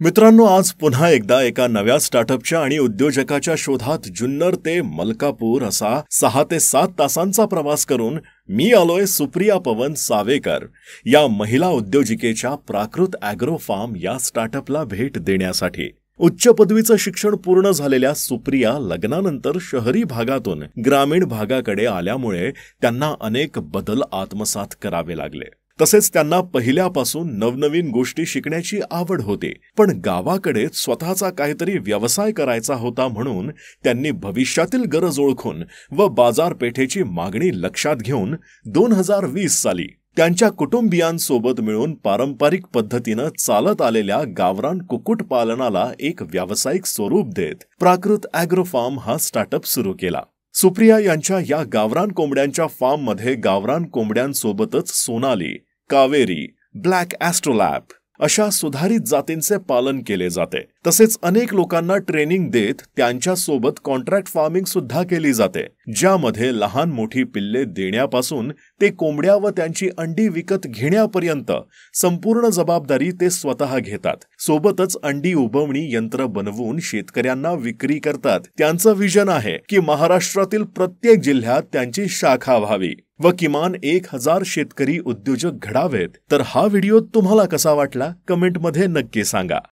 मित्रांनो, आज पुन्हा एकदा एका नव्या स्टार्टअपच्या आणि उद्योजकाच्या शोधात जुन्नर ते मलकापूर असा 6 ते 7 तासांचा प्रवास करून मी आलोय सुप्रिया पवन सावेकर या महिला उद्योजिकेच्या प्राकृत ॲग्रो फार्म या स्टार्टअपला भेट देण्यासाठी। उच्च पदवीचं शिक्षण पूर्ण झालेल्या सुप्रिया लग्नानंतर शहरी भागातून ग्रामीण भागाकडे आल्यामुळे त्यांना अनेक बदल आत्मसात करावे लागले। तसेच त्यांना पहिल्यापासून नवनवीन गोष्टी शिकण्याची आवड होती, पण गावाकडे स्वतःचा काहीतरी व्यवसाय करायचा होता म्हणून त्यांनी भविष्यातील गरज ओळखून व बाजारपेठेची मागणी लक्षात घेऊन 2020 साली त्यांच्या कुटुंबियांसोबत मिळून पारंपरिक पद्धतीने चालत आलेल्या गावरान कुक्कुटपालनाला एक व्यावसायिक स्वरूप देत प्राकृत ॲग्रो फार्म हा स्टार्टअप सुरू केला। सुप्रिया यांच्या या गावरान कोंबड्यांच्या फार्ममध्ये गावरान कोंबड्यांसोबतच सोनाली, कावेरी, ब्लॅक ॲस्ट्रोलॅप अशा सुधारित जातींचे पालन केले जाते। तसेच अनेक लोकांना ट्रेनिंग देत त्यांच्यासोबत कॉन्ट्रॅक्ट फार्मिंग सुद्धा केली जाते, ज्यामध्ये लहान मोठी पिल्ले देण्यापासून ते कोंबड्या व त्यांची अंडी विकत घेण्यापर्यंत संपूर्ण जबाबदारी ते स्वतः घेतात। सोबतच अंडी उबवणी यंत्र बनवून शेतकऱ्यांना विक्री करतात। त्यांचं विजन आहे की महाराष्ट्रातील प्रत्येक जिल्ह्यात त्यांची शाखा व्हावी व किमान 1000 शेतकरी उद्योजक घडावेत। तर हा व्हिडिओ तुम्हाला कसा वाटला कमेंटमध्ये नक्की सांगा।